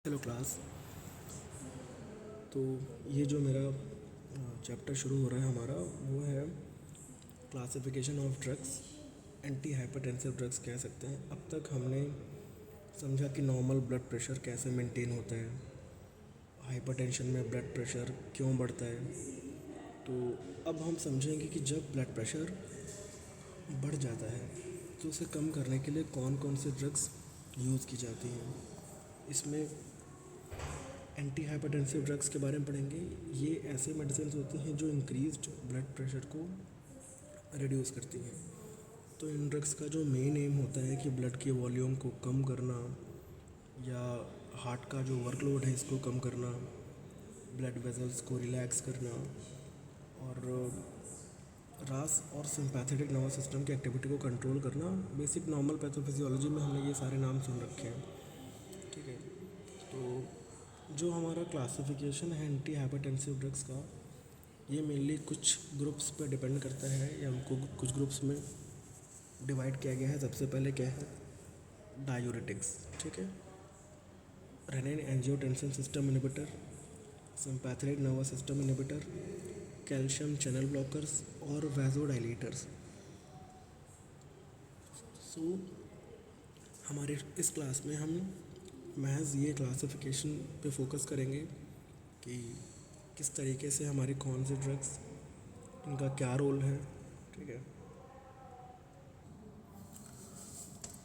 Hello class. तो ये जो मेरा चैप्टर शुरू हो रहा है हमारा, वो है classification of drugs. Anti hypertensive drugs कह सकते हैं। अब तक हमने समझा कि नॉर्मल ब्लड प्रेशर कैसे मेंटेन होता है, हाइपरटेंशन में ब्लड प्रेशर क्यों बढ़ता है। तो अब हम समझेंगे कि जब ब्लड प्रेशर बढ़ जाता है तो उसे कम करने के लिए कौन कौन से ड्रग्स यूज़ की जाती हैं। इसमें एंटी हाइपरटेंसिव ड्रग्स के बारे में पढ़ेंगे। ये ऐसे मेडिसिन होती हैं जो इंक्रीज्ड ब्लड प्रेशर को रिड्यूस करती हैं। तो इन ड्रग्स का जो मेन एम होता है कि ब्लड की वॉल्यूम को कम करना, या हार्ट का जो वर्कलोड है इसको कम करना, ब्लड वेजल्स को रिलैक्स करना, और रास और सिंपैथेटिक नर्वस सिस्टम की एक्टिविटी को कंट्रोल करना। बेसिक नॉर्मल पैथोफिजियोलॉजी में हमने ये सारे नाम सुन रखे हैं, ठीक है। तो जो हमारा क्लासिफिकेशन है एंटी हाइपरटेंसिव ड्रग्स का, ये मेनली कुछ ग्रुप्स पर डिपेंड करता है, या हमको कुछ ग्रुप्स में डिवाइड किया गया है। सबसे पहले क्या है, डायूरेटिक्स, ठीक है। Renin angiotensin system inhibitor, sympathetic nervous system inhibitor, calcium channel blockers और वैज़ोडाइलेटर्स। सो हमारे इस क्लास में हम महज ये क्लासिफिकेशन पे फोकस करेंगे कि किस तरीके से हमारे कौन से ड्रग्स, इनका क्या रोल है, ठीक है।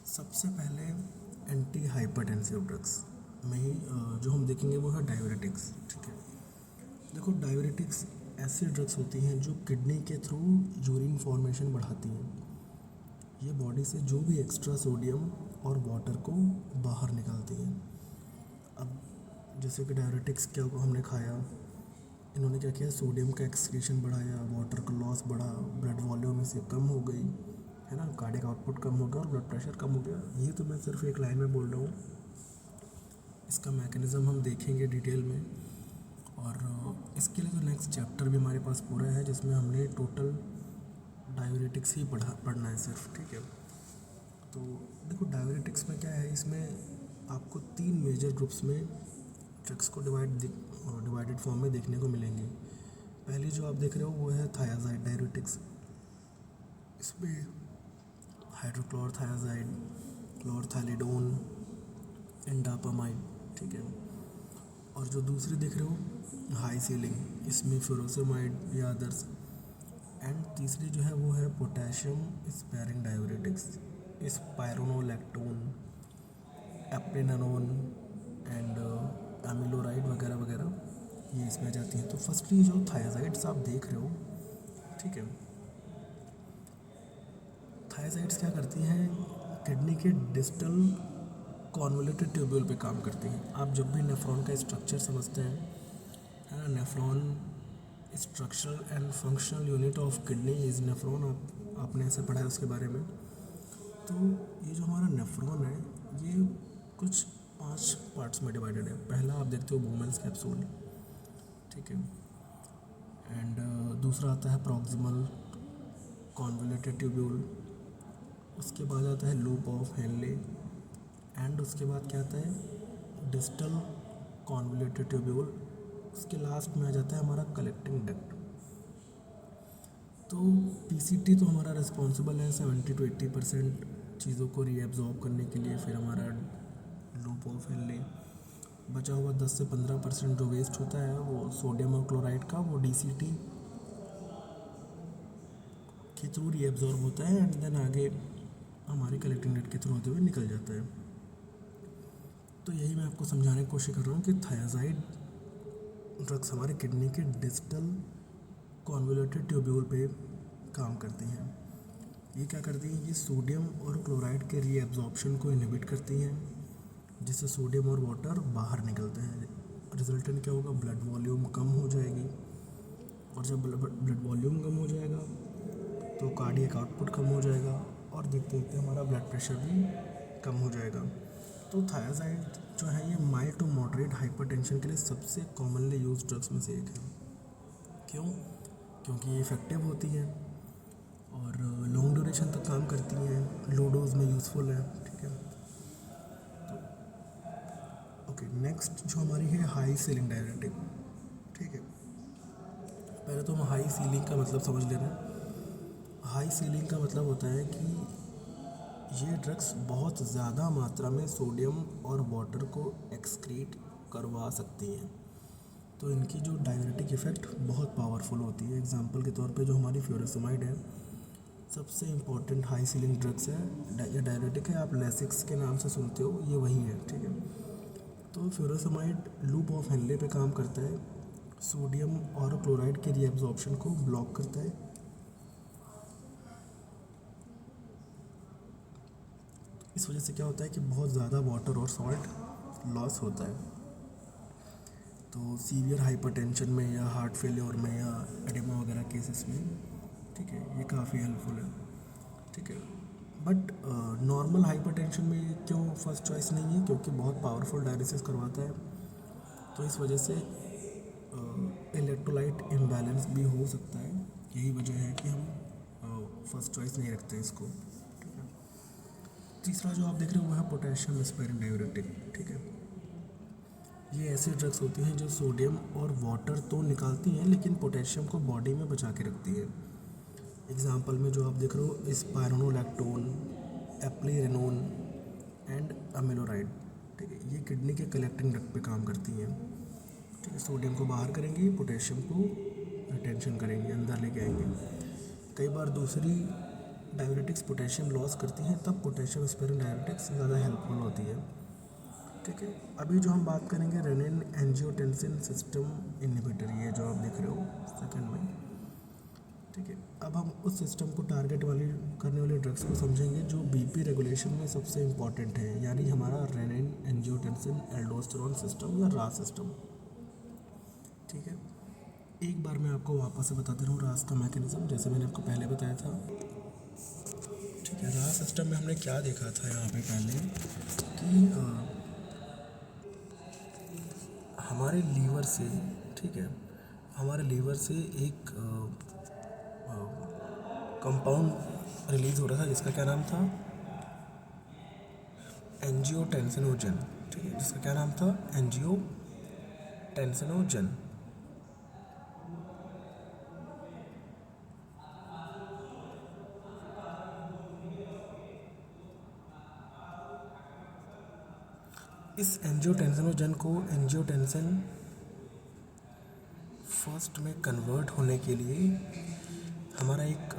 सबसे पहले एंटी हाइपरटेंसिव ड्रग्स में ही जो हम देखेंगे वो है डायूरेटिक्स, ठीक है। देखो, डायूरेटिक्स ऐसी ड्रग्स होती हैं जो किडनी के थ्रू यूरिन फॉर्मेशन बढ़ाती हैं। ये बॉडी से जो भी एक्स्ट्रा सोडियम और वाटर को बाहर निकालती हैं। अब जैसे कि डायूरेटिक्स क्या हमने खाया, इन्होंने क्या किया, सोडियम का एक्सक्रीशन बढ़ाया, वाटर का लॉस बढ़ा, ब्लड वॉल्यूम इससे कम हो गई, है ना, कार्डियक आउटपुट कम हो गया और ब्लड प्रेशर कम हो गया। ये तो मैं सिर्फ एक लाइन में बोल रहा हूँ, इसका मैकेनिज़्म हम देखेंगे डिटेल में। और इसके लिए तो नेक्स्ट चैप्टर भी हमारे पास पूरा है, जिसमें हमने टोटल डायूरेटिक्स ही पढ़ना है सिर्फ, ठीक है। तो देखो, डायूरेटिक्स में क्या है, इसमें आपको 3 मेजर ग्रुप्स में ड्रग्स को डिवाइडेड फॉर्म में देखने को मिलेंगे। पहली जो आप देख रहे हो वो है थायाजाइड डायूरेटिक्स। इसमें हाइड्रोक्लोरथायाजाइड, क्लोरथैलिडोन, एंडापामाइड, ठीक है। और जो दूसरी देख रहे हो हाई सीलिंग, इसमें फ्यूरोसेमाइड या अदर्स। एंड तीसरी जो है वो है potassium sparing diuretics, spironolactone, eplerenone and amiloride वगैरह वगैरह, ये इसमें आ जाती हैं। तो फर्स्टली जो थायाजाइड्स आप देख रहे हो, ठीक है, थायाजाइड्स क्या करती हैं, किडनी के डिस्टल कॉन्वोल्यूटेड ट्यूब्यूल पे काम करती हैं। आप जब भी नेफ्रॉन का स्ट्रक्चर समझते हैं, है ना, nephron structural and functional unit of kidney is nephron, आपने ऐसे पढ़ा है उसके बारे में। तो ये जो हमारा नेफ्रॉन है, ये कुछ 5 पार्ट्स में डिवाइडेड है। पहला आप देखते हो बोमेंस कैप्सूल, ठीक है। एंड दूसरा आता है प्रॉक्सिमल कॉन्वोल्यूटेड ट्यूब्यूल, उसके बाद आता है लूप ऑफ हेनले, एंड उसके बाद क्या आता है, डिस्टल कॉन्वोल्यूटेड ट्यूब्यूल। उसके लास्ट में आ जाता है हमारा कलेक्टिंग डक्ट। तो पीसीटी तो हमारा रिस्पॉन्सिबल है 70 to 80% चीज़ों को रीएब्जॉर्ब करने के लिए। फिर हमारा लूप ऑफ हेनले, बचा हुआ 10 से 15% जो वेस्ट होता है वो सोडियम और क्लोराइड का, वो डीसीटी के थ्रू रीएब्जॉर्ब होता है, एंड देन आगे हमारे कलेक्टिंग डक्ट के थ्रू होते हुए निकल जाता है। तो यही मैं आपको समझाने की कोशिश कर रहा हूँ कि थायाजाइड ड्रग्स हमारे किडनी के डिस्टल कॉन्वोल्यूटेड ट्यूब्यूल पे काम करती हैं। ये क्या करती हैं, ये सोडियम और क्लोराइड के रीएब्जॉर्प्शन को इनहिबिट करती हैं, जिससे सोडियम और वाटर बाहर निकलते हैं। रिजल्टेंट क्या होगा, ब्लड वॉल्यूम कम हो जाएगी, और जब ब्लड वॉल्यूम कम हो जाएगा तो कार्डियक आउटपुट कम हो जाएगा, और देखते देखते हमारा ब्लड प्रेशर भी कम हो जाएगा। तो थायाजाइड जो है ये माइल्ड टू मॉडरेट हाइपरटेंशन के लिए सबसे कॉमनली यूज ड्रग्स में से एक है। क्यों? क्योंकि ये इफ़ेक्टिव होती है और लॉन्ग ड्यूरेशन तक काम करती हैं, लो डोज में यूज़फुल है, ठीक है। तो ओके, नेक्स्ट जो हमारी है हाई सीलिंग डायरेटिक, ठीक है। पहले तो हम हाई सीलिंग का मतलब समझ ले रहे हैं। हाई सीलिंग का मतलब होता है कि ये ड्रग्स बहुत ज़्यादा मात्रा में सोडियम और वाटर को एक्सक्रीट करवा सकती हैं, तो इनकी जो डायरेटिक इफ़ेक्ट बहुत पावरफुल होती है। एग्जांपल के तौर पे जो हमारी फ्यूरोसमाइड है, सबसे इम्पोर्टेंट हाई सीलिंग ड्रग्स है, ये डायरेटिक है। आप लेसिक्स के नाम से सुनते हो, ये वही है, ठीक है। तो फ्यूरोसमाइड लूप ऑफ हेनले पे काम करता है, सोडियम और क्लोराइड के रीएब्जॉर्प्शन को ब्लॉक करता है। इस वजह से क्या होता है कि बहुत ज़्यादा वाटर और सॉल्ट लॉस होता है। तो सीवियर हाइपरटेंशन में या हार्ट फेलियर में या एडिमा वगैरह केसेस में, ठीक है, ये काफ़ी हेल्पफुल है, ठीक है। बट नॉर्मल हाइपरटेंशन में क्यों फर्स्ट चॉइस नहीं है? क्योंकि बहुत पावरफुल डायलिसिस करवाता है, तो इस वजह से इलेक्ट्रोलाइट इम्बैलेंस भी हो सकता है। यही वजह है कि हम फर्स्ट चॉइस नहीं रखते इसको, ठीक है। तीसरा जो आप देख रहे हो वो है पोटेशियम स्पेरिंग डाययूरेटिक, ठीक है। ये ऐसी ड्रग्स होती हैं जो सोडियम और वाटर तो निकालती हैं, लेकिन पोटेशियम को बॉडी में बचा के रखती है। एग्जाम्पल में जो आप देख रहे हो स्पायरोनोलैक्टोन, एप्लीरेनोन एंड अमिलोराइड, ठीक है। ये किडनी के कलेक्टिंग डक्ट पे काम करती हैं, ठीक है। सोडियम को बाहर करेंगी, पोटेशियम को रिटेंशन करेंगे, अंदर लेके आएंगे। कई बार दूसरी डाययूरेटिक्स पोटेशियम लॉस करती हैं, तब पोटेशियम स्पेरिंग डाययूरेटिक्स ज़्यादा हेल्पफुल होती है, ठीक है। अभी जो हम बात करेंगे रेनिन एंजियोटेंसिन सिस्टम इनहिबिटर, ये जो आप देख रहे हो सेकंड में, ठीक है। अब हम उस सिस्टम को टारगेट वाली करने वाले ड्रग्स को समझेंगे जो बीपी रेगुलेशन में सबसे इम्पॉर्टेंट है, यानी हमारा रेनिन एंजियोटेंसिन एल्डोस्टेरोन सिस्टम या रास सिस्टम, ठीक है। एक बार मैं आपको वापस से बता दे रहा हूँ रास का मैकेनिज्म, जैसे मैंने आपको पहले बताया था, ठीक है। रास सिस्टम में हमने क्या देखा था यहाँ पे पहले कि हमारे लीवर से, ठीक है, हमारे लीवर से एक कंपाउंड रिलीज हो रहा था जिसका क्या नाम था, एंजियोटेंसिनोजन, ठीक है, जिसका क्या नाम था, एंजियोटेंसिनोजन। इस एंजियोटेंसिनोजन को एंजियोटेंसिन फर्स्ट में कन्वर्ट होने के लिए हमारा एक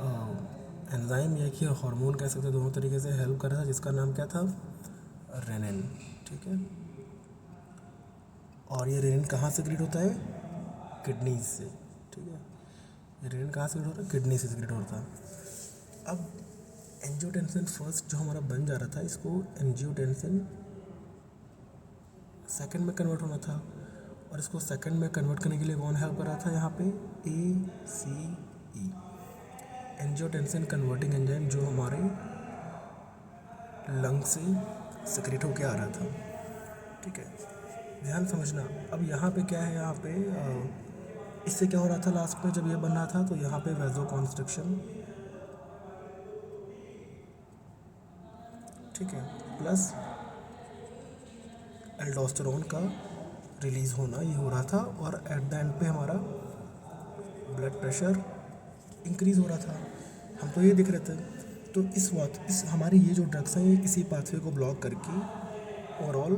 एंजाइम या कि हार्मोन कह सकते हैं, दोनों तरीके से हेल्प कर रहा था, जिसका नाम क्या था, रेनिन, ठीक है। और ये रेनिन कहाँ से क्रिएट होता है, किडनीज से, ठीक है। ये रेनिन कहाँ से क्रिएट होता है, किडनी से क्रिएट होता है। अब एंजियोटेंसिन फर्स्ट जो हमारा बन जा रहा था, इसको एंजियोटेंसिन सेकंड में कन्वर्ट होना था, और इसको सेकंड में कन्वर्ट करने के लिए कौन हेल्प कर रहा था यहाँ पे, ACE, एंजियोटेंसिन कन्वर्टिंग एंजाइम, जो हमारे लंग से सिक्रेट होके आ रहा था, ठीक है। ध्यान समझना। अब यहाँ पे क्या है, यहाँ पे इससे क्या हो रहा था लास्ट में जब ये बन रहा था, तो यहाँ पे वैजो कॉन्स्ट्रिक्शन, ठीक है, प्लस एल्डोस्टेरोन का रिलीज़ होना ये हो रहा था, और एट द एंड पे हमारा ब्लड प्रेशर इंक्रीज़ हो रहा था। हम तो ये दिख रहे थे। तो इस हमारी ये जो ड्रग्स हैं, ये इसी पाथवे को ब्लॉक करके ओवरऑल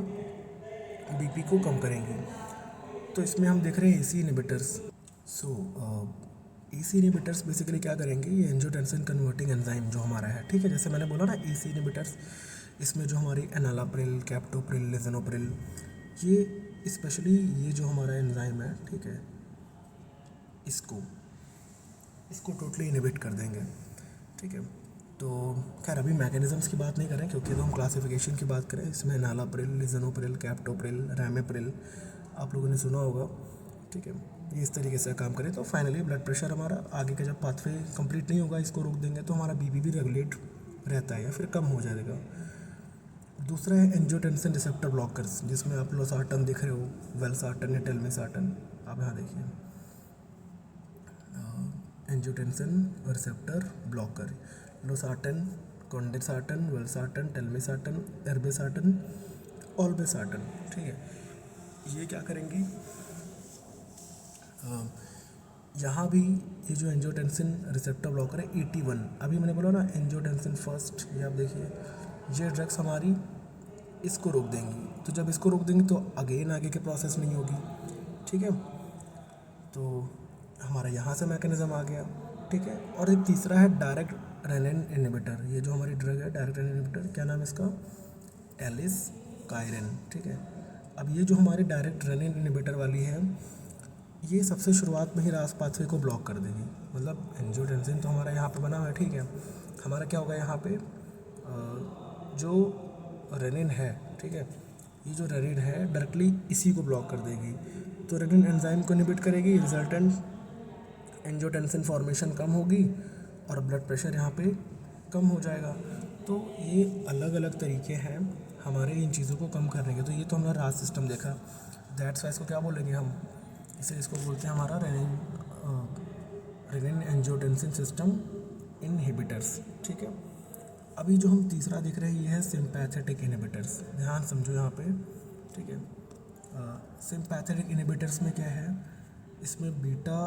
बीपी को कम करेंगी। तो इसमें हम देख रहे हैं एसी इनहिबिटर्स। सो एसी इनहिबिटर्स बेसिकली क्या करेंगे, ये एंजियोटेंसिन कन्वर्टिंग एंजाइम जो हमारा है, ठीक है, जैसे मैंने बोला ना एसी इनहिबिटर्स, इसमें जो हमारी एनालाप्रिल, कैप्टोप्रिल, लिजनोप्रिल, ये स्पेशली ये जो हमारा एंजाइम है, ठीक है, इसको टोटली इनहिबिट कर देंगे, ठीक है। तो खैर अभी मैकेनिज़म्स की बात नहीं करें, क्योंकि तो हम क्लासिफिकेशन की बात करें, इसमें एनालाप्रिल, लिजनोप्रिल, कैप्टोप्रिल, रैमेप्रिल आप लोगों ने सुना होगा, ठीक है। ये इस तरीके से काम करें तो फाइनली ब्लड प्रेशर हमारा आगे का जब पाथवे कंप्लीट नहीं होगा, इसको रोक देंगे तो हमारा बीपी भी रेगुलेट रहता है या फिर कम हो जाएगा। दूसरा है एंजियोटेंसिन रिसेप्टर ब्लॉकर्स, जिसमें आप लोसार्टन दिख रहे हो, वेलसार्टन या टेलमेसार्टन, आप यहाँ देखिए, angiotensin receptor blocker, losartan, candesartan, valsartan, telmisartan, irbesartan, olmesartan, ठीक है। ये क्या करेंगी, यहाँ भी ये जो एंजियोटेंसिन रिसेप्टर ब्लॉकर है ET1, अभी मैंने बोला ना एंजियोटेंसिन फर्स्ट, ये आप देखिए ये ड्रग्स हमारी इसको रोक देंगी। तो जब इसको रोक देंगी तो अगेन आगे की प्रोसेस नहीं होगी, ठीक है। तो हमारा यहाँ से मैकेनिज्म आ गया, ठीक है। और एक तीसरा है डायरेक्ट रेनिन इनहिबिटर, ये जो हमारी ड्रग है डायरेक्ट रेनिन इनहिबिटर, क्या नाम है इसका, एलिस कायरन, ठीक है। अब ये जो हमारी डायरेक्ट रेनिन इनहिबिटर वाली है, ये सबसे शुरुआत में ही रास पाथवे को ब्लॉक कर देगी। मतलब एंजियोटेंसिन तो हमारा यहाँ पे बना हुआ है, ठीक है। हमारा क्या होगा यहाँ पे जो रेनिन है, ठीक है, ये जो रेनिन है डायरेक्टली इसी को ब्लॉक कर देगी। तो रेनिन एंजाइम को इनहिबिट करेगी, रिजल्टेंट एंजियोटेंसिन फॉर्मेशन कम होगी और ब्लड प्रेशर यहाँ पे कम हो जाएगा। तो ये अलग अलग तरीके हैं हमारे इन चीज़ों को कम करने के। तो ये तो हमने रास सिस्टम देखा, दैट्स वाई इसको क्या बोलेंगे हम, इसे इसको बोलते हैं हमारा रेनिन एंजियोटेंसिन सिस्टम इनहिबिटर्स, ठीक है। अभी जो हम तीसरा देख रहे हैं ये है सिंपैथेटिक इनहिबिटर्स, ध्यान समझो यहाँ पे, ठीक है। सिंपैथेटिक इनहिबिटर्स में क्या है, इसमें बीटा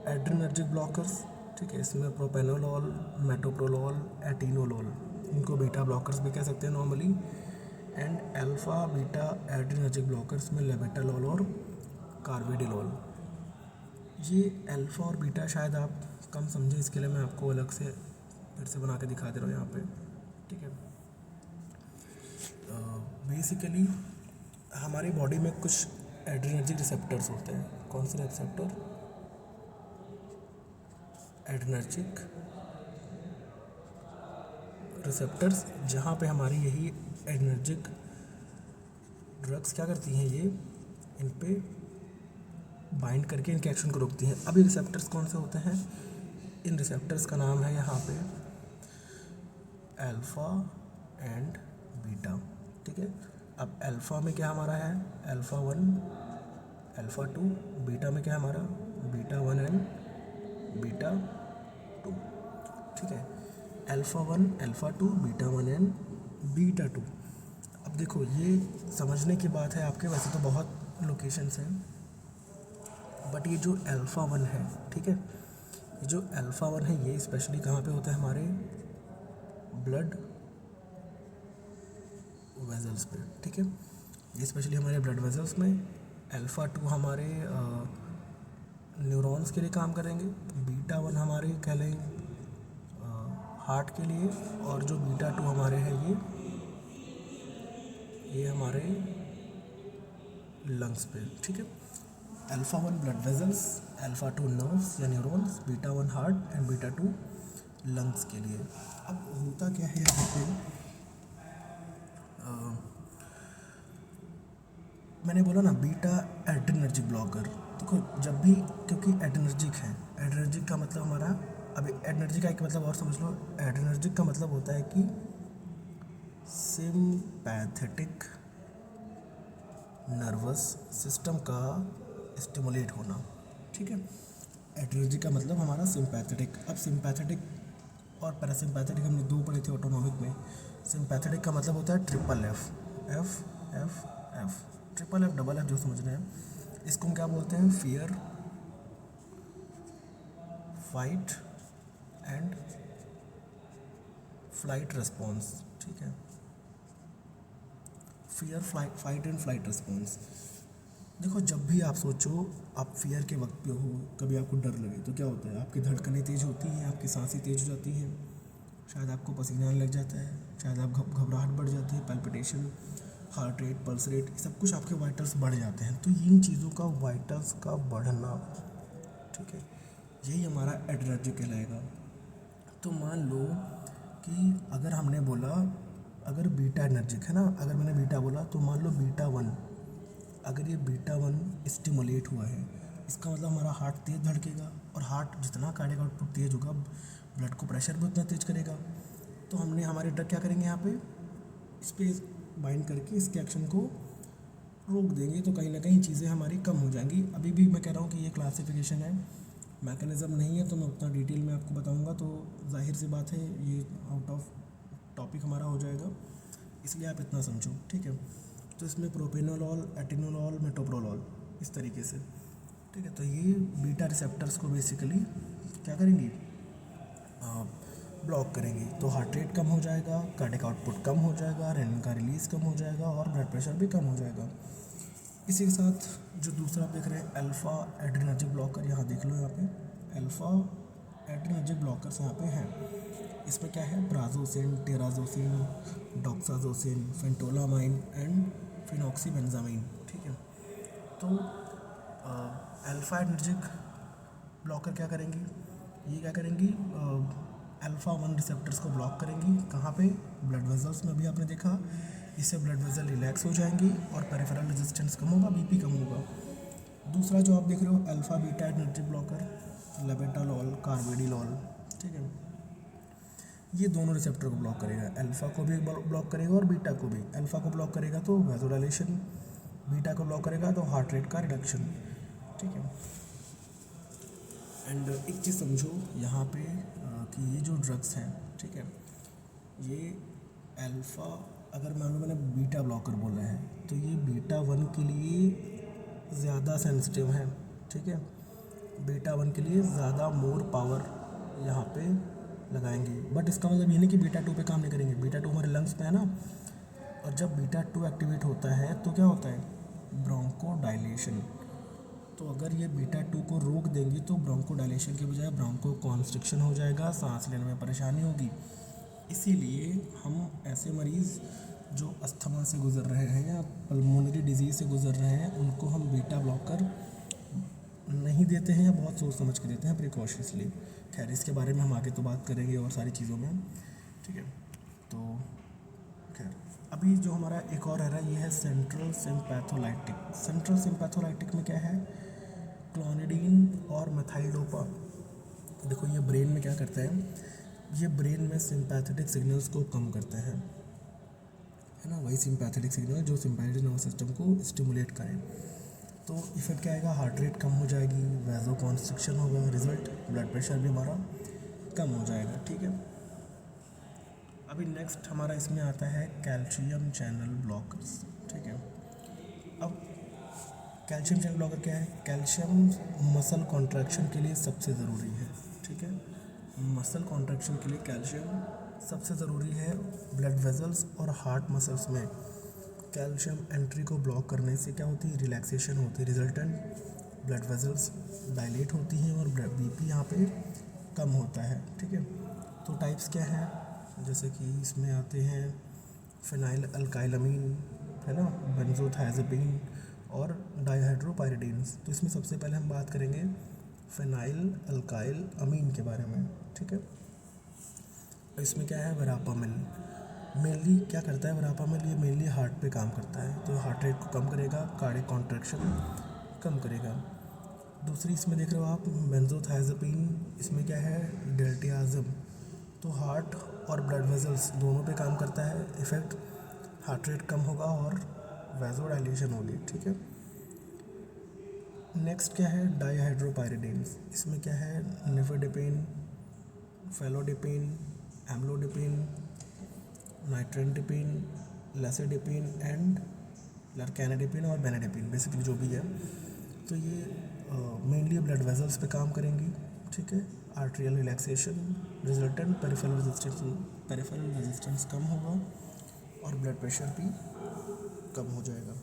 एड्रेनर्जिक ब्लॉकर्स, ठीक है, इसमें प्रोपेनोलॉल, मेटोप्रोलॉल, एटिनोलॉल, इनको बीटा ब्लॉकर्स भी कह सकते हैं normally, and alpha beta adrenergic blockers में लेबेटालॉल और कार्बिडिलॉल। ये अल्फा और बीटा शायद आप कम समझें, इसके लिए मैं आपको अलग से फिर से बना के दिखा दे रहा हूँ यहाँ पे, ठीक है। बेसिकली हमारी बॉडी में कुछ एड्रेनर्जिक रिसेप्टर्स होते हैं। कौन से रिसेप्टर, एड्रेनर्जिक रिसेप्टर्स, जहाँ पे हमारी यही एड्रेनर्जिक ड्रग्स क्या करती हैं, ये इन पे बाइंड करके इनके एक्शन को रोकती हैं। अब ये रिसेप्टर्स कौन से होते हैं, इन रिसेप्टर्स का नाम है यहाँ पे अल्फ़ा एंड बीटा, ठीक है। अब अल्फ़ा में क्या हमारा है, अल्फ़ा 1, अल्फ़ा 2, बीटा में क्या है हमारा, बीटा 1 एंड बीटा 2, ठीक है। Alpha 1, alpha 2, beta 1 and beta 2। अब देखो ये समझने की बात है आपके, वैसे तो बहुत लोकेशंस हैं, बट ये जो अल्फ़ा 1 है, ठीक है, ये जो अल्फ़ा 1 है ये स्पेशली कहाँ पे होता है, हमारे ब्लड वेजल्स पे, ठीक है, ये स्पेशली हमारे ब्लड वेजल्स में। अल्फ़ा 2 हमारे न्यूरॉन्स के लिए काम करेंगे, बीटा 1 हमारे कह लें हार्ट के लिए, और जो बीटा 2 हमारे हैं ये हमारे लंग्स पे, ठीक है। Alpha 1 blood vessels, alpha 2 nerves या neurons, beta 1 heart and beta 2 lungs के लिए। अब होता क्या है यहाँ पे, मैंने बोला ना बीटा एड्रेनर्जिक ब्लॉकर, देखो जब भी, क्योंकि एड्रेनर्जिक है, एड्रेनर्जिक का मतलब हमारा, अभी एड्रेनर्जिक का एक मतलब और समझ लो, एड्रेनर्जिक का मतलब होता है कि सिंपैथेटिक नर्वस सिस्टम का स्टिमुलेट होना, ठीक है। एड्रेनर्जिक का मतलब हमारा सिंपैथेटिक। अब सिंपैथेटिक और पैरासिम्पैथेटिक हमने दो पढ़े थे ऑटोनॉमिक में। सिंपैथेटिक का मतलब होता है triple F, F F F, triple F double F जो समझ रहे हैं, इसको हम क्या बोलते हैं, fear, fight and flight response, ठीक है, fear, fight and flight response. देखो जब भी आप सोचो आप फियर के वक्त पे हो, कभी आपको डर लगे तो क्या होता है, आपकी धड़कनें तेज़ होती हैं, आपकी सांसें तेज़ हो जाती हैं, शायद आपको पसीना आने लग जाता है, शायद आप घबराहट बढ़ जाती है, palpitation, heart rate, pulse rate, सब कुछ आपके वाइटल्स बढ़ जाते हैं। तो इन चीज़ों का वाइटल्स का बढ़ना, ठीक है, यही हमारा एड्रेनर्जिक कहलाएगा। तो मान लो कि अगर हमने बोला, अगर बीटा एनर्जिक है ना, अगर मैंने बीटा बोला तो मान लो बीटा 1, अगर ये बीटा 1 स्टिमुलेट हुआ है, इसका मतलब हमारा हार्ट तेज़ धड़केगा, और हार्ट जितना कार्डियक आउटपुट तेज़ होगा, ब्लड को प्रेशर भी उतना तेज़ करेगा। तो हमने हमारे ड्रग क्या करेंगे यहाँ पे, इस पर बाइंड करके इसके एक्शन को रोक देंगे, तो कहीं ना कहीं चीज़ें हमारी कम हो जाएंगी। अभी भी मैं कह रहा हूँ कि ये क्लासिफिकेशन है, मैकेनिज़्म नहीं है, तो मैं उतना डिटेल में आपको बताऊँगा तो जाहिर सी बात है ये आउट ऑफ टॉपिक हमारा हो जाएगा, इसलिए आप इतना समझो, ठीक है। तो इसमें प्रोपेनोलॉल, एटिनोलॉल, मेटोप्रोलॉल, इस तरीके से। ठीक है, तो ये बीटा रिसेप्टर्स को बेसिकली क्या करेंगी, ब्लॉक करेंगी। तो हार्ट रेट कम हो जाएगा, कार्डियक आउटपुट कम हो जाएगा, रेनिन का रिलीज कम हो जाएगा और ब्लड प्रेशर भी कम हो जाएगा। इसी के साथ जो दूसरा आप देख रहे हैं अल्फ़ा एड्रेनर्जिक ब्लॉकर, यहाँ देख लो, यहाँ पे अल्फ़ा एड्रेनर्जिक ब्लॉकर्स यहाँ पे हैं। इसमें क्या है, प्राजोसिन, टेराजोसिन, डॉक्साजोसिन, फेंटोलामाइन एंड फिनॉक्सीबेंजामाइन। ठीक है, तो अल्फ़ा एड्रेनर्जिक ब्लॉकर क्या करेंगी, ये क्या करेंगी, अल्फ़ा 1 रिसेप्टर्स को ब्लॉक करेंगी। कहाँ पे, ब्लड वेजल्स में भी आपने देखा, इससे ब्लड वेजल रिलैक्स हो जाएंगी और पेरिफेरल रेजिस्टेंस कम होगा, बीपी कम होगा। दूसरा जो आप देख रहे हो alpha beta adrenergic blocker, labetalol, carvedilol. ठीक है, ये दोनों रिसेप्टर को ब्लॉक करेगा, अल्फ़ा को भी ब्लॉक करेगा और बीटा को भी। अल्फ़ा को ब्लॉक करेगा तो वैसोडाइलेशन, बीटा को ब्लॉक करेगा तो हार्ट रेट का रिडक्शन। ठीक है, एंड एक चीज़ समझो यहाँ पे कि ये जो ड्रग्स हैं, ठीक है, ये अल्फ़ा, अगर मान लो मैंने बीटा ब्लॉकर बोला है तो ये बीटा 1 के लिए ज़्यादा सेंसिटिव है। ठीक है, बीटा 1 के लिए ज़्यादा मोर पावर यहाँ पे लगाएंगे, बट इसका मतलब ये नहीं कि बीटा 2 पे काम नहीं करेंगे। बीटा 2 हमारे लंग्स पे है ना, और जब बीटा 2 एक्टिवेट होता है तो क्या होता है, ब्रोंको डायलेशन। तो अगर ये बीटा 2 को रोक देंगी तो ब्रोंको डायलेशन के बजाय ब्रोंको कॉन्स्ट्रिक्शन हो जाएगा, सांस लेने में परेशानी होगी। इसीलिए हम ऐसे मरीज़ जो अस्थमा से गुजर रहे हैं या पल्मोनरी डिजीज़ से गुजर रहे हैं, उनको हम बीटा ब्लॉकर नहीं देते हैं या बहुत सोच समझ के देते हैं, प्रिकॉशंसली। खैर, इसके बारे में हम आगे तो बात करेंगे और सारी चीज़ों में। ठीक है, तो खैर अभी जो हमारा एक और है ये है सेंट्रल सिम्पैथोलाइटिक। सेंट्रल सिम्पैथोलाइटिक में क्या है, क्लोनिडीन और मेथाइल डोपा। देखो ये ब्रेन में क्या करता है, ये ब्रेन में सिंपैथेटिक सिग्नल्स को कम करते हैं, है ना, वही सिंपैथेटिक सिग्नल जो सिंपैथेटिक नर्वस सिस्टम को स्टिमुलेट करें। तो इफेक्ट क्या आएगा, हार्ट रेट कम हो जाएगी, वैजो कॉन्स्ट्रिक्शन होगा, रिजल्ट ब्लड प्रेशर भी हमारा कम हो जाएगा। ठीक है, अभी नेक्स्ट हमारा इसमें आता है कैल्शियम चैनल ब्लॉकर्स। ठीक है, अब कैल्शियम चैनल ब्लॉकर क्या है, कैल्शियम मसल कॉन्ट्रैक्शन के लिए सबसे ज़रूरी है। ठीक है, मसल कॉन्ट्रैक्शन के लिए कैल्शियम सबसे ज़रूरी है। ब्लड वेजल्स और हार्ट मसल्स में कैल्शियम एंट्री को ब्लॉक करने से क्या होती है, रिलैक्सेशन होती है, रिजल्टेंट ब्लड वेजल्स डायलेट होती हैं और बीपी यहाँ पे कम होता है। ठीक है, तो टाइप्स क्या हैं, जैसे कि इसमें आते हैं फिनाइल अल्काइलामीन, है ना, बेंजोथाइज़ापीन और डाइहाइड्रोपायरिडीन्स। तो इसमें सबसे पहले हम बात करेंगे फिनाइल अल्काइल अमीन के बारे में। ठीक है, इसमें क्या है, वरापामिल। मेनली क्या करता है वरापामिल, ये मेनली हार्ट पे काम करता है, तो हार्ट रेट को कम करेगा, कार्डियक कॉन्ट्रैक्शन कम करेगा। दूसरी इसमें देख रहे हो आप बेंजोथाइज़ापीन, इसमें क्या है, डेल्टियाज़म, तो हार्ट और ब्लड वेजल्स दोनों पे काम करता है। इफेक्ट हार्ट रेट कम होगा और वैसोडाइलेशन होगी। ठीक है, नेक्स्ट क्या है, डाइहाइड्रोपायरिडीन्स। इसमें क्या है, निफेडिपिन, फेलोडिपिन, एम्लोडिपिन, नाइट्रेंडिपिन, लेसिडिपिन एंड लर्कैनिडिपिन और बेनेडिपिन, बेसिकली जो भी है। तो ये मेनली ब्लड वेजल्स पे काम करेंगी। ठीक है, arterial relaxation, resultant peripheral resistance कम होगा और ब्लड प्रेशर भी कम हो जाएगा।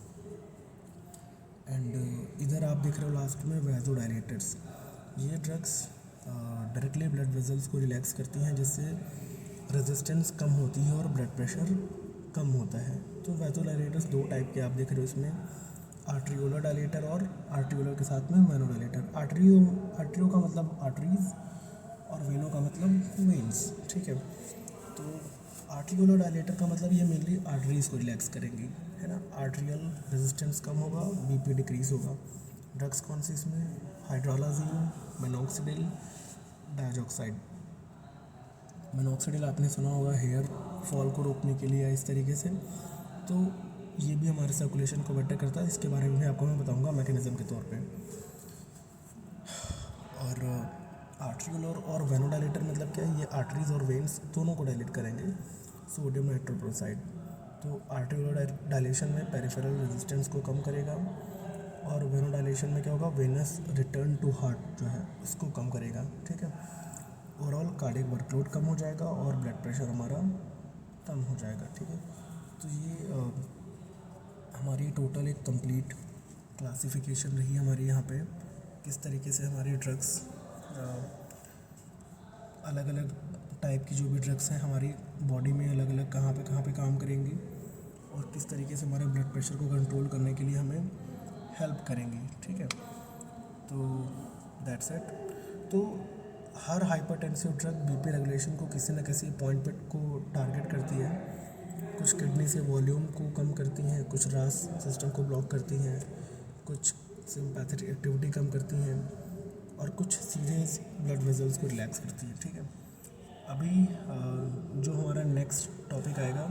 एंड इधर आप देख रहे हो लास्ट में वैसोडाइलेटर्स। ये ड्रग्स डायरेक्टली ब्लड वेजल्स को रिलैक्स करती हैं, जिससे रेजिस्टेंस कम होती है और ब्लड प्रेशर कम होता है। तो वैसोडाइलेटर्स दो टाइप के आप देख रहे हो इसमें, आर्ट्रियोलर डायलेटर और आर्ट्रियोलर के साथ में वेनोडाइलेटर। आर्ट्रियो का मतलब आर्टरीज और वेनो का मतलब वेन्स। ठीक है, तो आर्ट्रियोलर डायलेटर का मतलब ये मेनली आर्टरीज को रिलैक्स करेंगी, है ना, आर्ट्रियल रेजिस्टेंस कम होगा, बीपी डिक्रीज होगा। ड्रग्स कौन सी इसमें, हाइड्रोलाजीन, मिनॉक्सिडिल, डाइऑक्साइड। मिनॉक्सिडिल आपने सुना होगा हेयर फॉल को रोकने के लिए, इस तरीके से। तो ये भी हमारे सर्कुलेशन को बेटर करता है, इसके बारे में भी आपको मैं बताऊंगा मैकेनिज्म के तौर पे। और आर्ट्रियोलर और वेनोडाइलेटर मतलब क्या है, ये आर्टरीज और वेन्स दोनों को डायलेट करेंगे। सोडियम नाइट्रोप्रोसाइड, तो आर्टेरियोल डायलेशन में पेरिफेरल रेजिस्टेंस को कम करेगा, और वेनो डायलेशन में क्या होगा, वेनस रिटर्न टू हार्ट जो है उसको कम करेगा। ठीक है, ओवरऑल कार्डियक वर्कलोड कम हो जाएगा और ब्लड प्रेशर हमारा कम हो जाएगा। ठीक है, तो ये हमारी टोटल एक कंप्लीट क्लासिफिकेशन रही हमारी यहाँ पे, किस तरीके से हमारी ड्रग्स, अलग अलग टाइप की जो भी ड्रग्स हैं हमारी बॉडी में अलग अलग कहाँ पे काम करेंगी, और किस तरीके से हमारे ब्लड प्रेशर को कंट्रोल करने के लिए हमें हेल्प करेंगी। ठीक है, तो दैट्स इट। तो हर हाइपरटेंसिव ड्रग बीपी रेगुलेशन को किसी न किसी पॉइंट पे को टारगेट करती है। कुछ किडनी से वॉल्यूम को कम करती हैं, कुछ रास सिस्टम को ब्लॉक करती हैं, कुछ सिंपैथेटिक एक्टिविटी कम करती हैं, और कुछ सीधे ब्लड वेजल्स को रिलैक्स करती है। ठीक है, अभी जो हमारा नेक्स्ट टॉपिक आएगा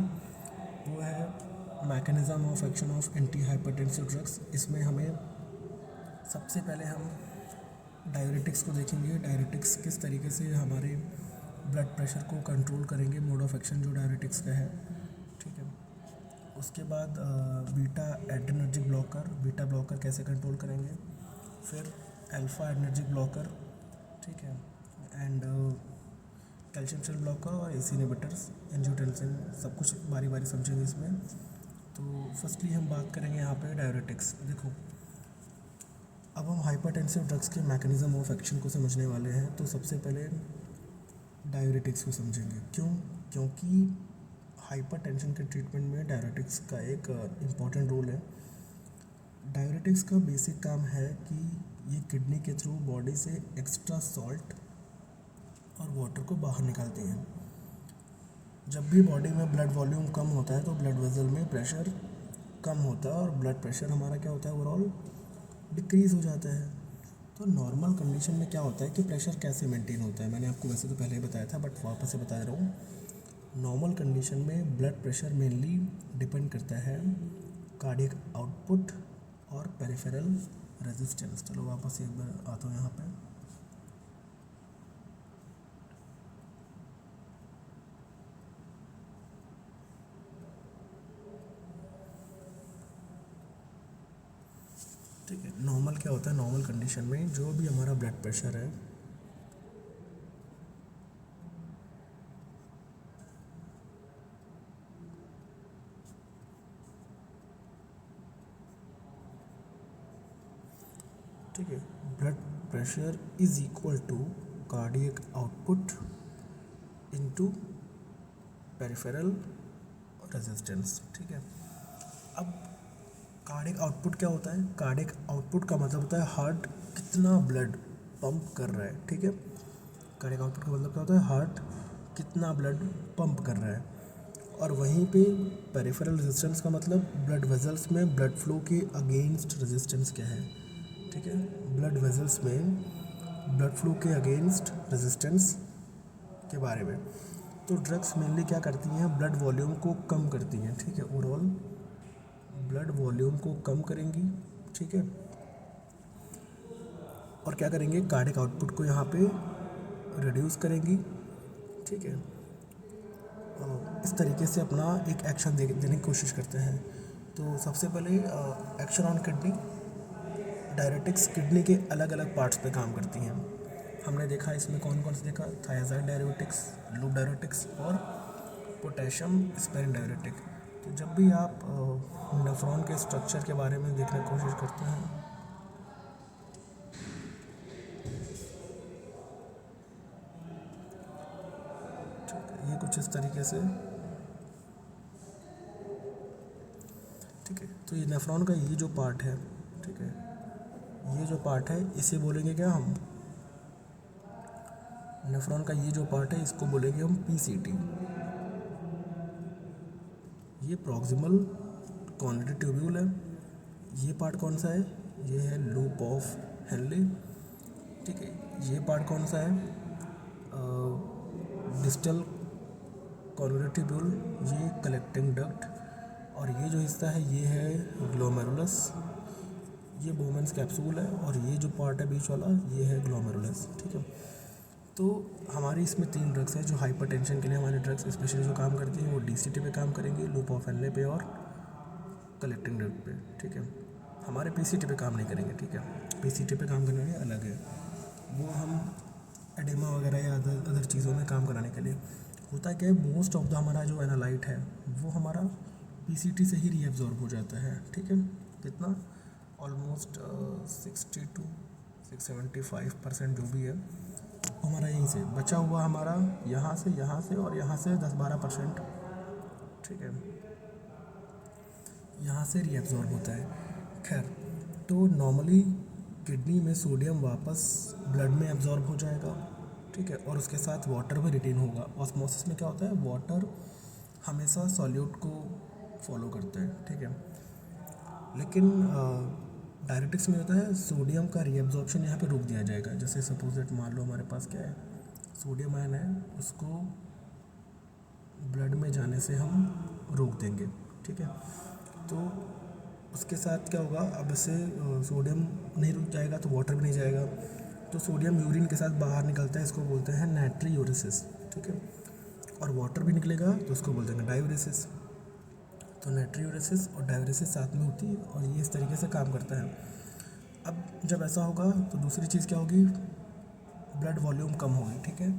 वो है mechanism of action of anti hypertensive drugs. इसमें हमें सबसे पहले हम डायरेटिक्स को देखेंगे, डायरेटिक्स किस तरीके से हमारे ब्लड प्रेशर को कंट्रोल करेंगे, मोड ऑफ एक्शन जो डायरेटिक्स का है। ठीक है, उसके बाद beta adrenergic blocker, beta blocker कैसे कंट्रोल करेंगे, फिर अल्फा एड्रेनर्जिक ब्लॉकर, ठीक है, एंड कैल्शियम चैनल ब्लॉकर और एसी इनहिबिटर्स, एंजियोटेंसिन, सब कुछ बारी बारी समझेंगे इसमें। तो फर्स्टली हम बात करेंगे यहाँ पे डायरेटिक्स। देखो, अब हम हाइपरटेंसिव ड्रग्स के मैकेनिज़्म ऑफ एक्शन को समझने वाले हैं। तो सबसे पहले डायरेटिक्स को समझेंगे। क्योंकि हाइपरटेंशन के ट्रीटमेंट में डायरेटिक्स का एक इम्पॉर्टेंट रोल है। डायरेटिक्स का बेसिक काम है कि ये किडनी के थ्रू बॉडी से एक्स्ट्रा सॉल्ट और वाटर को बाहर निकालती हैं। जब भी बॉडी में ब्लड वॉल्यूम कम होता है तो ब्लड वेसल में प्रेशर कम होता है, और ब्लड प्रेशर हमारा क्या होता है, ओवरऑल डिक्रीज़ हो जाता है। तो नॉर्मल कंडीशन में क्या होता है कि प्रेशर कैसे मेंटेन होता है, मैंने आपको वैसे तो पहले ही बताया था, बट वापस से बता रहा हूँ। नॉर्मल कंडीशन में ब्लड प्रेशर मेनली डिपेंड करता है कार्डियक आउटपुट और पेरिफेरल रेजिस्टेंस। चलो वापस एक बार आता हूँ यहाँ पे। ठीक है, नॉर्मल क्या होता है, नॉर्मल कंडीशन में जो भी हमारा ब्लड प्रेशर है ठीक है, blood pressure is equal to cardiac output into peripheral resistance. ठीक है, अब कार्डियक आउटपुट क्या होता है, कार्डियक आउटपुट का मतलब होता है हार्ट कितना ब्लड पंप कर रहा है। ठीक है, कार्डियक आउटपुट का मतलब क्या होता है, हार्ट कितना ब्लड पंप कर रहा है। और वहीं पे पेरिफेरल रेजिस्टेंस का मतलब ब्लड वेजल्स में ब्लड फ्लो के अगेंस्ट रेजिस्टेंस क्या है। ठीक है, ब्लड वेजल्स में ब्लड फ्लो के अगेंस्ट रेजिस्टेंस के बारे में। तो ड्रग्स मेनली क्या करती हैं, ब्लड वॉल्यूम को कम करती हैं। ठीक है, ओवरऑल ब्लड वॉल्यूम को कम करेंगी। ठीक है, और क्या करेंगे, कार्डियक आउटपुट को यहाँ पे रिड्यूस करेंगी। ठीक है, इस तरीके से अपना एक एक्शन देने की कोशिश करते हैं। तो सबसे पहले action on kidney. Diuretics kidney के अलग अलग पार्ट्स पे काम करती हैं। हमने देखा इसमें कौन कौन से देखा, थायराइड डायरेटिक्स, लूप डायरेटिक्स और पोटेशियम स्पेरिंग डायरेटिक। तो जब भी आप नेफ्रॉन के स्ट्रक्चर के बारे में देखने की कोशिश करते हैं, ये कुछ इस तरीके से। ठीक है, तो ये नेफ्रॉन का ये जो पार्ट है, ठीक है, ये जो पार्ट है इसे बोलेंगे क्या हम, नेफ्रॉन का ये जो पार्ट है इसको बोलेंगे हम पीसीटी। ये प्रॉक्सिमल कॉर्नेटी ट्यूब्यूल है। ये पार्ट कौन सा है, ये है लूप ऑफ हेनले। ठीक है, ये पार्ट कौन सा है, डिस्टल कॉर्नेटी ट्यूब्यूल, ये कलेक्टिंग डक्ट। और ये जो हिस्सा है ये है ग्लोमेरुलस, ये बोमेंस कैप्सूल है। और ये जो पार्ट है बीच वाला ये है ग्लोमेरुलस। ठीक है, तो हमारी इसमें 3 ड्रग्स हैं जो हाइपरटेंशन के लिए हमारे ड्रग्स स्पेशली जो काम करती हैं वो डीसीटी पे काम करेंगी, लूप ऑफ एनले पे और कलेक्टिंग ड्रग पे, ठीक है। हमारे पीसीटी पे काम नहीं करेंगे, ठीक है। पीसीटी पे काम करने के अलग है, वो हम एडेमा वगैरह या अदर चीज़ों में काम कराने के लिए होता है। क्या मोस्ट ऑफ द हमारा जो एनालाइट है वो हमारा पीसीटी से ही रीएब्जॉर्ब हो जाता है, ठीक है। कितना ऑलमोस्ट 60 to 675% जो भी है हमारा यहीं से बचा हुआ, हमारा यहाँ से और यहाँ से 10-12%, ठीक है, यहाँ से रीएब्जॉर्ब होता है। खैर, तो नॉर्मली किडनी में सोडियम वापस ब्लड में एब्जॉर्ब हो जाएगा, ठीक है, और उसके साथ वाटर भी रिटेन होगा। ऑस्मोसिस में क्या होता है, वाटर हमेशा सॉल्यूट को फॉलो करता है, ठीक है। लेकिन डायरेटिक्स में होता है सोडियम का रीएब्जॉर्प्शन यहाँ पे रोक दिया जाएगा। जैसे सपोज दैट मान लो हमारे पास क्या है, सोडियम आयन है, उसको ब्लड में जाने से हम रोक देंगे, ठीक है। तो उसके साथ क्या होगा, अब से सोडियम नहीं रुक जाएगा तो वाटर भी नहीं जाएगा, तो सोडियम यूरिन के साथ बाहर निकलता है, इसको बोलते हैं नाइट्रियूरेसिस, ठीक है। और वाटर भी निकलेगा तो उसको बोलते हैं डायूरेसिस। तो नाइट्रियूरेसिस और डायूरेसिस साथ में होती है और ये इस तरीके से काम करता है। अब जब ऐसा होगा तो दूसरी चीज़ क्या होगी, ब्लड वॉल्यूम कम होगी, ठीक है,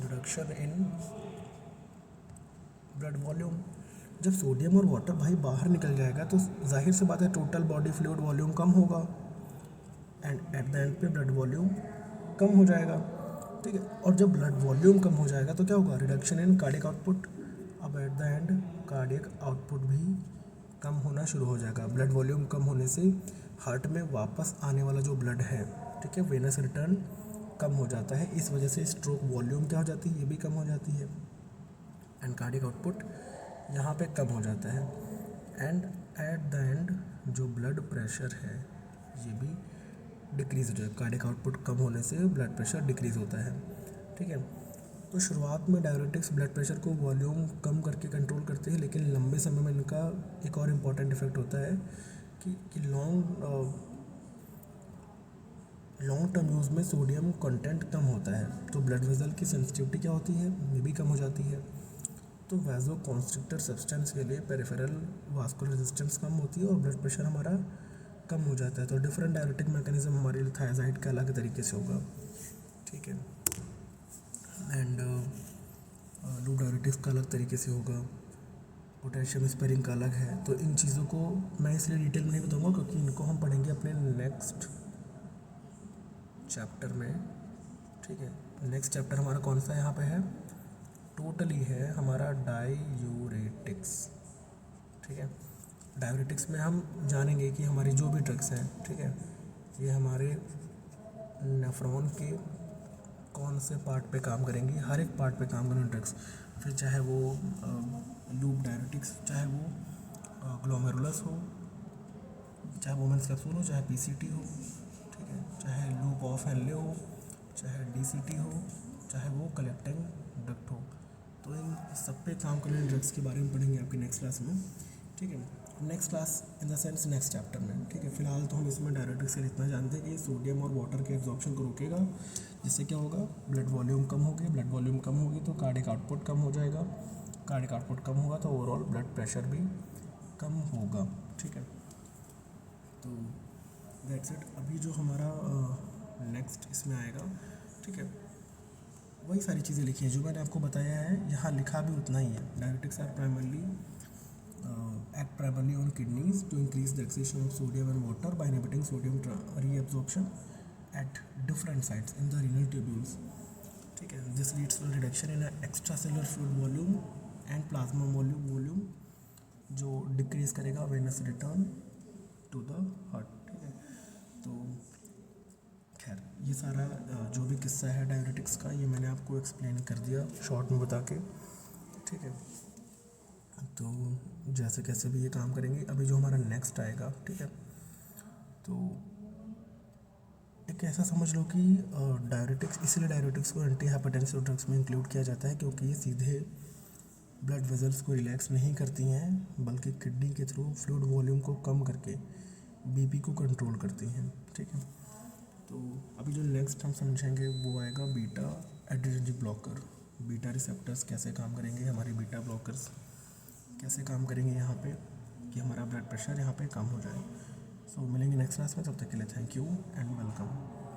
रिडक्शन इन ब्लड वॉल्यूम। जब सोडियम और वाटर भाई बाहर निकल जाएगा तो जाहिर सी बात है टोटल बॉडी फ्लूइड वॉल्यूम कम होगा एंड एट द एंड पे ब्लड वॉल्यूम कम हो जाएगा, ठीक है। और जब ब्लड वॉल्यूम कम हो जाएगा तो क्या होगा, रिडक्शन इन कार्डियक आउटपुट। अब at the end cardiac output भी कम होना शुरू हो जाएगा। ब्लड वॉल्यूम कम होने से हार्ट में वापस आने वाला जो ब्लड है, ठीक है, वेनस रिटर्न कम हो जाता है। इस वजह से स्ट्रोक वॉल्यूम क्या हो जाती है, ये भी कम हो जाती है एंड कार्डियक आउटपुट यहाँ पे कम हो जाता है। एंड एट द एंड जो ब्लड प्रेशर है ये भी डिक्रीज़ हो जाएगा। कार्डियक आउटपुट कम होने से ब्लड प्रेशर डिक्रीज़ होता है, ठीक है। तो शुरुआत में डायरेटिक्स ब्लड प्रेशर को वॉल्यूम कम करके कंट्रोल करते हैं, लेकिन लंबे समय में इनका एक और इम्पॉर्टेंट इफेक्ट होता है कि लॉन्ग टर्म यूज़ में सोडियम कंटेंट कम होता है, तो ब्लड वेसल की सेंसिटिविटी क्या होती है, ये भी कम हो जाती है। तो वैजो कॉन्स्ट्रिक्टर सब्सटेंस के लिए पेरिफेरल वास्कुलर रेजिस्टेंस कम होती है और ब्लड प्रेशर हमारा कम हो जाता है। तो डिफरेंट डायरेटिक मैकेनिज्म हमारे लिए थायराइड का अलग तरीके से होगा, ठीक है, एंड लूप डायरेटिक्स का अलग तरीके से होगा, पोटेशियम स्पेरिंग का अलग है। तो इन चीज़ों को मैं इसलिए डिटेल में नहीं बताऊँगा क्योंकि इनको हम पढ़ेंगे अपने नेक्स्ट चैप्टर में, ठीक है। नेक्स्ट चैप्टर हमारा कौन सा यहाँ पे है, टोटली है हमारा डायूरेटिक्स, ठीक है। डायूरेटिक्स में हम जानेंगे कि हमारी जो भी ड्रग्स हैं, ठीक है, ये हमारे नेफ्रॉन के कौन से पार्ट पे काम करेंगी, हर एक पार्ट पे काम करेंगे ड्रग्स, फिर चाहे वो लूप डायूरेटिक्स, चाहे वो ग्लोमेरुलस हो, चाहे वुमेन्स कैप्सूल हो, चाहे पीसीटी हो, ठीक है, चाहे लूप ऑफ एनले हो, चाहे डीसीटी हो, चाहे वो कलेक्टिंग डक्ट हो। तो इन सब पे काम करने ड्रग्स के बारे में पढ़ेंगे आपकी नेक्स्ट क्लास में, ठीक है। Next class in the sense next chapter में, ठीक है। फिलहाल तो हम इसमें डायरेटिक्स से इतना जानते हैं कि सोडियम और वाटर के एब्जॉर्प्शन को रोकेगा, जिससे क्या होगा, ब्लड वॉल्यूम कम होगी, ब्लड वॉल्यूम कम होगी तो कार्डियक आउटपुट कम हो जाएगा, कार्डियक आउटपुट कम होगा तो ओवरऑल ब्लड प्रेशर भी कम होगा, ठीक है। तो दैट्स इट। अभी जो हमारा नेक्स्ट इसमें आएगा, ठीक है, वही सारी चीज़ें लिखी हैं जो मैंने आपको बताया है, यहाँ लिखा भी उतना ही है। Diuretics are primarily act primarily on kidneys to increase the excretion of sodium and water by inhibiting sodium reabsorption at different sites in the renal tubules, ठीक है। This leads to reduction in extracellular fluid volume and plasma volume जो decrease करेगा venous return to the heart, ठीक है। तो खैर ये सारा जो भी किस्सा है डायरेटिक्स का ये मैंने आपको एक्सप्लेन कर दिया शॉर्ट में बता के, ठीक है। तो जैसे कैसे भी ये काम करेंगे। अभी जो हमारा नेक्स्ट आएगा, ठीक है, तो एक ऐसा समझ लो कि डायरेटिक्स, इसलिए डायरेटिक्स को एंटी हाइपरटेंसिव ड्रग्स में इंक्लूड किया जाता है क्योंकि ये सीधे ब्लड वेजल्स को रिलैक्स नहीं करती हैं बल्कि किडनी के थ्रू फ्लूइड वॉल्यूम को कम करके बीपी को कंट्रोल करती हैं, ठीक है। तो अभी जो नेक्स्ट हम समझेंगे वो आएगा beta adrenergic blocker. Beta receptors कैसे काम करेंगे, हमारे बीटा ब्लॉकर्स कैसे काम करेंगे यहाँ पे कि हमारा ब्लड प्रेशर यहाँ पे कम हो जाए। सो मिलेंगे नेक्स्ट क्लास में, तब तक के लिए थैंक यू एंड वेलकम।